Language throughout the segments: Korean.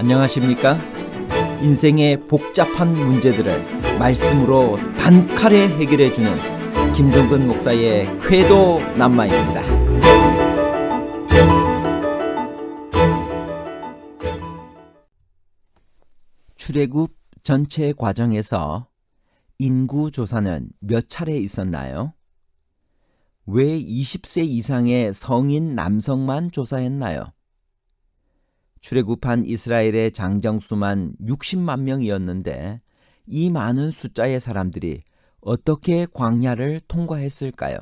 안녕하십니까? 인생의 복잡한 문제들을 말씀으로 단칼에 해결해주는 김종근 목사의 쾌도 남마입니다. 출애굽 전체 과정에서 인구조사는 몇 차례 있었나요? 왜 20세 이상의 성인 남성만 조사했나요? 출애굽한 이스라엘의 장정수만 60만 명이었는데 이 많은 숫자의 사람들이 어떻게 광야를 통과했을까요?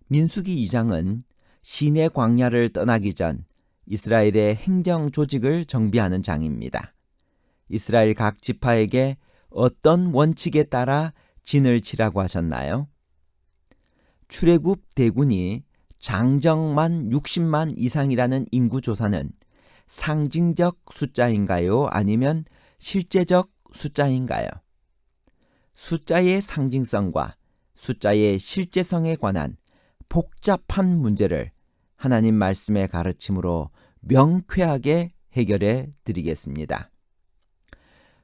민수기 2장은 시내 광야를 떠나기 전 이스라엘의 행정 조직을 정비하는 장입니다. 이스라엘 각 지파에게 어떤 원칙에 따라 진을 치라고 하셨나요? 출애굽 대군이 장정만 60만 이상이라는 인구조사는 상징적 숫자인가요? 아니면 실제적 숫자인가요? 숫자의 상징성과 숫자의 실제성에 관한 복잡한 문제를 하나님 말씀의 가르침으로 명쾌하게 해결해 드리겠습니다.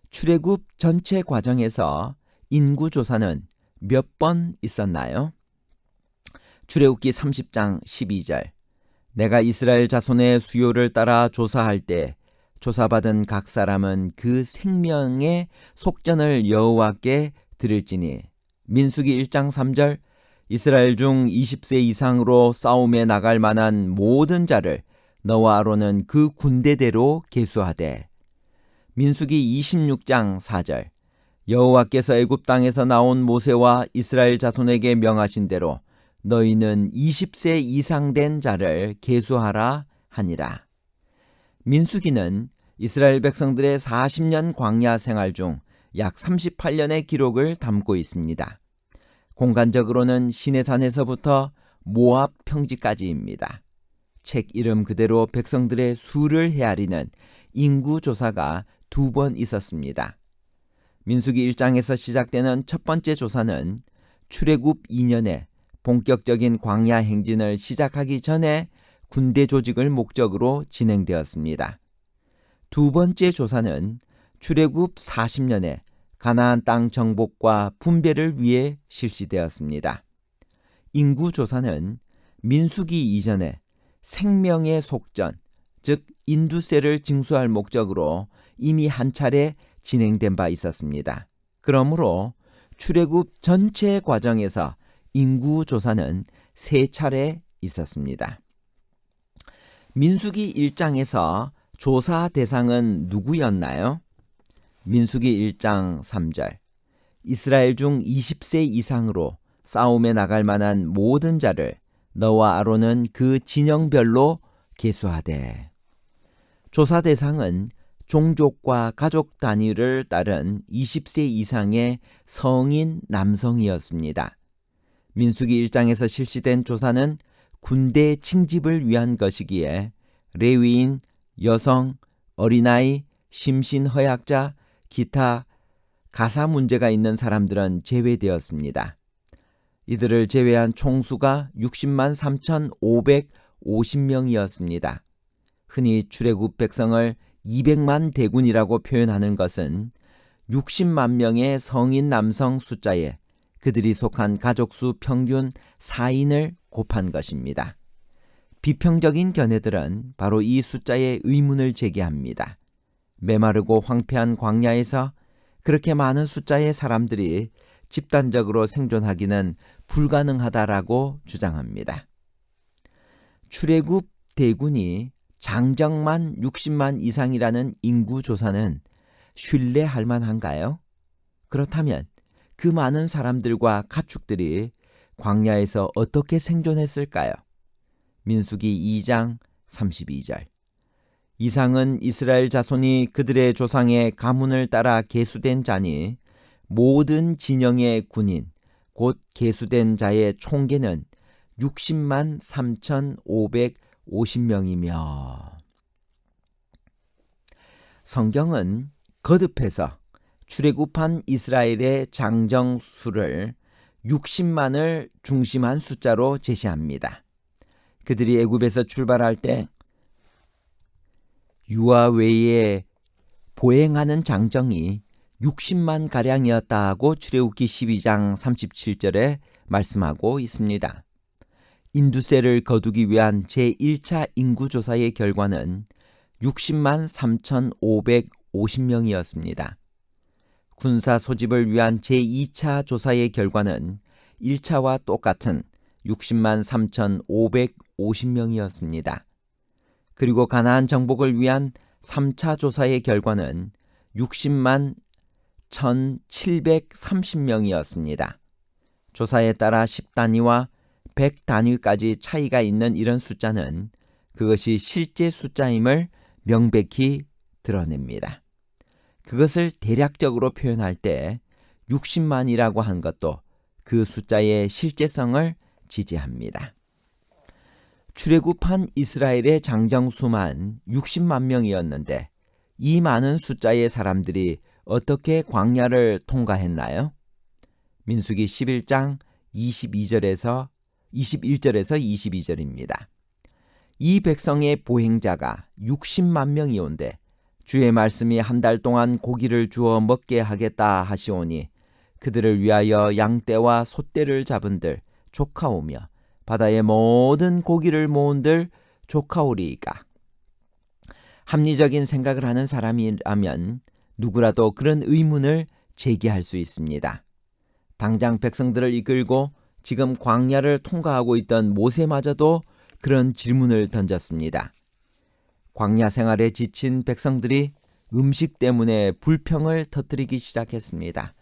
출애굽 전체 과정에서 인구조사는 몇 번 있었나요? 출애굽기 30장 12절 내가 이스라엘 자손의 수요를 따라 조사할 때 조사받은 각 사람은 그 생명의 속전을 여호와께 드릴지니 민수기 1장 3절 이스라엘 중 20세 이상으로 싸움에 나갈 만한 모든 자를 너와 아론은 그 군대대로 계수하되 민수기 26장 4절 여호와께서 애굽 땅에서 나온 모세와 이스라엘 자손에게 명하신 대로 너희는 20세 이상 된 자를 계수하라 하니라. 민수기는 이스라엘 백성들의 40년 광야 생활 중 약 38년의 기록을 담고 있습니다. 공간적으로는 시내산에서부터 모압 평지까지입니다. 책 이름 그대로 백성들의 수를 헤아리는 인구조사가 2번 있었습니다. 민수기 1장에서 시작되는 첫 번째 조사는 출애굽 2년에 본격적인 광야 행진을 시작하기 전에 군대 조직을 목적으로 진행되었습니다. 두 번째 조사는 출애굽 40년에 가나안 땅 정복과 분배를 위해 실시되었습니다. 인구조사는 민수기 이전에 생명의 속전, 즉 인두세를 징수할 목적으로 이미 한 차례 진행된 바 있었습니다. 그러므로 출애굽 전체 과정에서 인구조사는 3차례 있었습니다. 민수기 1장에서 조사 대상은 누구였나요? 민수기 1장 3절 이스라엘 중 20세 이상으로 싸움에 나갈 만한 모든 자를 너와 아론은 그 진영별로 계수하되 조사 대상은 종족과 가족 단위를 따른 20세 이상의 성인 남성이었습니다. 민수기 1장에서 실시된 조사는 군대 칭집을 위한 것이기에 레위인, 여성, 어린아이, 심신허약자, 기타 가사 문제가 있는 사람들은 제외되었습니다. 이들을 제외한 총수가 60만 3,550명이었습니다. 흔히 출애굽 백성을 200만 대군이라고 표현하는 것은 60만 명의 성인 남성 숫자에 그들이 속한 가족수 평균 4인을 곱한 것입니다. 비평적인 견해들은 바로 이 숫자에 의문을 제기합니다. 메마르고 황폐한 광야에서 그렇게 많은 숫자의 사람들이 집단적으로 생존하기는 불가능하다라고 주장합니다. 출애굽 대군이 장정만 60만 이상이라는 인구조사는 신뢰할 만한가요? 그렇다면 그 많은 사람들과 가축들이 광야에서 어떻게 생존했을까요? 민수기 2장 32절 이상은 이스라엘 자손이 그들의 조상의 가문을 따라 계수된 자니 모든 진영의 군인 곧 계수된 자의 총계는 60만 3,550명이며 성경은 거듭해서 출애굽한 이스라엘의 장정수를 60만을 중심한 숫자로 제시합니다. 그들이 애굽에서 출발할 때 유아 외에 보행하는 장정이 60만 가량이었다고 출애굽기 12장 37절에 말씀하고 있습니다. 인두세를 거두기 위한 제1차 인구조사의 결과는 60만 3,550명이었습니다. 군사 소집을 위한 제2차 조사의 결과는 1차와 똑같은 60만 3,550명이었습니다. 그리고 가나안 정복을 위한 3차 조사의 결과는 60만 1,730명이었습니다. 조사에 따라 10단위와 100단위까지 차이가 있는 이런 숫자는 그것이 실제 숫자임을 명백히 드러냅니다. 그것을 대략적으로 표현할 때 60만이라고 한 것도 그 숫자의 실제성을 지지합니다. 출애굽한 이스라엘의 장정수만 60만 명이었는데 이 많은 숫자의 사람들이 어떻게 광야를 통과했나요? 민수기 11장 21절에서 22절입니다. 이 백성의 보행자가 60만 명이온데 주의 말씀이 한 달 동안 고기를 주어 먹게 하겠다 하시오니 그들을 위하여 양떼와 소떼를 잡은들 조카오며 바다의 모든 고기를 모은들 조카오리이까. 합리적인 생각을 하는 사람이라면 누구라도 그런 의문을 제기할 수 있습니다. 당장 백성들을 이끌고 지금 광야를 통과하고 있던 모세마저도 그런 질문을 던졌습니다. 광야 생활에 지친 백성들이 음식 때문에 불평을 터뜨리기 시작했습니다.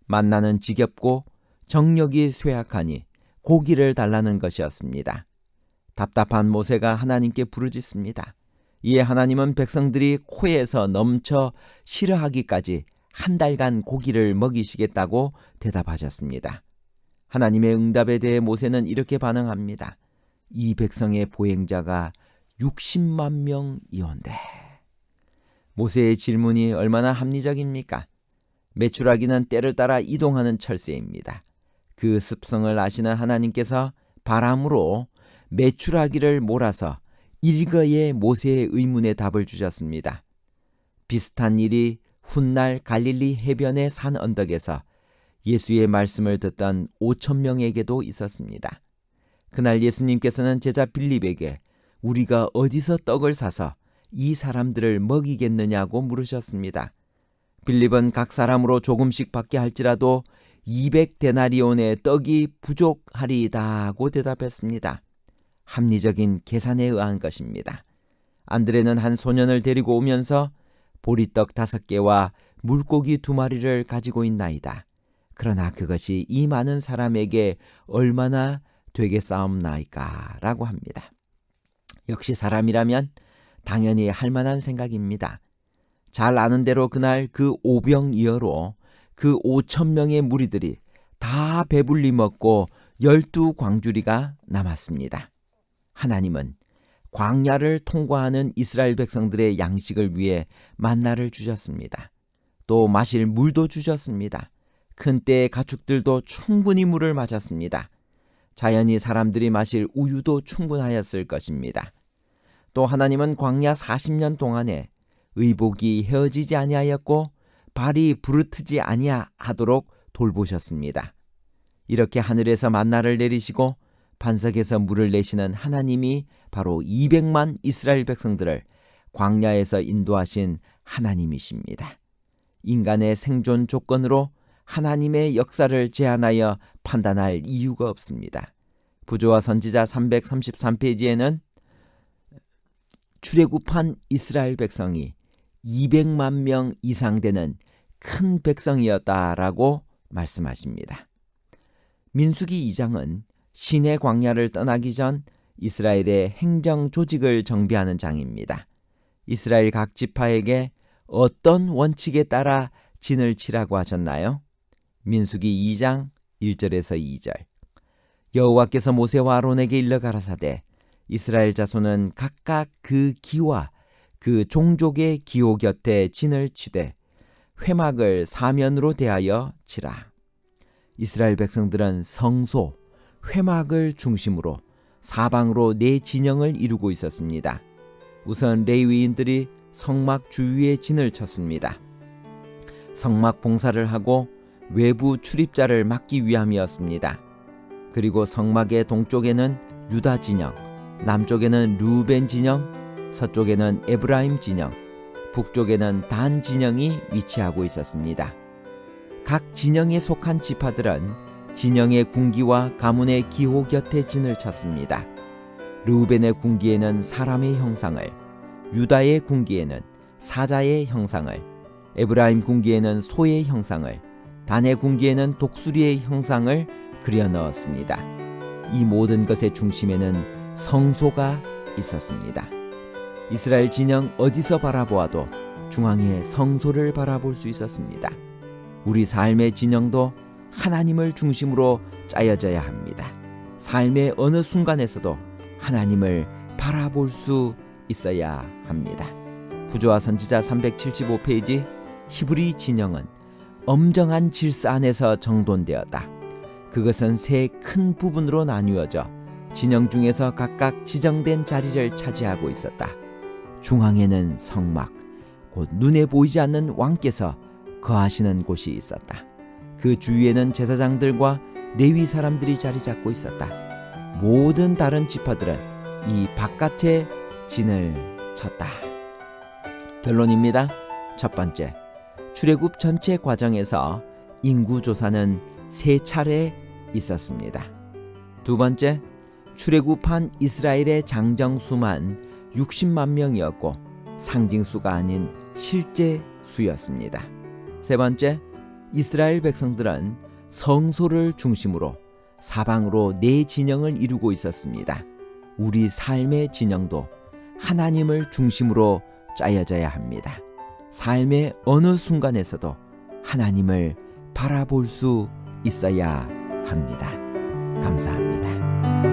만나는 지겹고 정력이 쇠약하니 고기를 달라는 것이었습니다. 답답한 모세가 하나님께 부르짖습니다. 이에 하나님은 백성들이 코에서 넘쳐 싫어하기까지 한 달간 고기를 먹이시겠다고 대답하셨습니다. 하나님의 응답에 대해 모세는 이렇게 반응합니다. 이 백성의 보행자가 60만 명이온데. 모세의 질문이 얼마나 합리적입니까? 메추라기는 때를 따라 이동하는 철새입니다. 그 습성을 아시는 하나님께서 바람으로 메추라기를 몰아서 일거에 모세의 의문에 답을 주셨습니다. 비슷한 일이 훗날 갈릴리 해변의 산 언덕에서 예수의 말씀을 듣던 5,000명에게도 있었습니다. 그날 예수님께서는 제자 빌립에게 우리가 어디서 떡을 사서 이 사람들을 먹이겠느냐고 물으셨습니다. 빌립은 각 사람으로 조금씩 받게 할지라도 200데나리온의 떡이 부족하리다고 대답했습니다. 합리적인 계산에 의한 것입니다. 안드레는 한 소년을 데리고 오면서 보리떡 5개와 물고기 2마리를 가지고 있나이다. 그러나 그것이 이 많은 사람에게 얼마나 되겠사옵나이까 라고 합니다. 역시 사람이라면 당연히 할 만한 생각입니다. 잘 아는 대로 그날 그 오병이어로 그 5,000명의 무리들이 다 배불리 먹고 12광주리가 남았습니다. 하나님은 광야를 통과하는 이스라엘 백성들의 양식을 위해 만나를 주셨습니다. 또 마실 물도 주셨습니다. 큰 떼의 가축들도 충분히 물을 마셨습니다. 자연히 사람들이 마실 우유도 충분하였을 것입니다. 또 하나님은 광야 40년 동안에 의복이 헤어지지 아니하였고 발이 부르트지 아니하도록 돌보셨습니다. 이렇게 하늘에서 만나를 내리시고 반석에서 물을 내시는 하나님이 바로 200만 이스라엘 백성들을 광야에서 인도하신 하나님이십니다. 인간의 생존 조건으로 하나님의 역사를 제한하여 판단할 이유가 없습니다. 부조와 선지자 333페이지에는 출애굽한 이스라엘 백성이 200만 명 이상 되는 큰 백성이었다라고 말씀하십니다. 민수기 2장은 시내 광야를 떠나기 전 이스라엘의 행정 조직을 정비하는 장입니다. 이스라엘 각 지파에게 어떤 원칙에 따라 진을 치라고 하셨나요? 민수기 2장 1절에서 2절. 여호와께서 모세와 아론에게 일러 가라사대 이스라엘 자손은 각각 그 기와 그 종족의 기호 곁에 진을 치되 회막을 사면으로 대하여 치라. 이스라엘 백성들은 성소, 회막을 중심으로 사방으로 4진영을 이루고 있었습니다. 우선 레위인들이 성막 주위에 진을 쳤습니다. 성막 봉사를 하고 외부 출입자를 막기 위함이었습니다. 그리고 성막의 동쪽에는 유다 진영, 남쪽에는 르우벤 진영, 서쪽에는 에브라임 진영, 북쪽에는 단 진영이 위치하고 있었습니다. 각 진영에 속한 지파들은 진영의 군기와 가문의 기호 곁에 진을 쳤습니다. 르우벤의 군기에는 사람의 형상을, 유다의 군기에는 사자의 형상을, 에브라임 군기에는 소의 형상을, 단의 군기에는 독수리의 형상을 그려 넣었습니다. 이 모든 것의 중심에는 성소가 있었습니다. 이스라엘 진영 어디서 바라보아도 중앙에 성소를 바라볼 수 있었습니다. 우리 삶의 진영도 하나님을 중심으로 짜여져야 합니다. 삶의 어느 순간에서도 하나님을 바라볼 수 있어야 합니다. 부조와 선지자 375페이지. 히브리 진영은 엄정한 질서 안에서 정돈되었다. 그것은 세 큰 부분으로 나뉘어져 진영 중에서 각각 지정된 자리를 차지하고 있었다. 중앙에는 성막, 곧 눈에 보이지 않는 왕께서 거하시는 곳이 있었다. 그 주위에는 제사장들과 레위 사람들이 자리 잡고 있었다. 모든 다른 지파들은 이 바깥에 진을 쳤다. 결론입니다. 첫 번째, 출애굽 전체 과정에서 인구조사는 3차례 있었습니다. 두 번째, 출애굽한 이스라엘의 장정수만 60만 명이었고 상징수가 아닌 실제 수였습니다. 세 번째, 이스라엘 백성들은 성소를 중심으로 사방으로 4진영을 이루고 있었습니다. 우리 삶의 진영도 하나님을 중심으로 짜여져야 합니다. 삶의 어느 순간에서도 하나님을 바라볼 수 있어야 합니다. 감사합니다.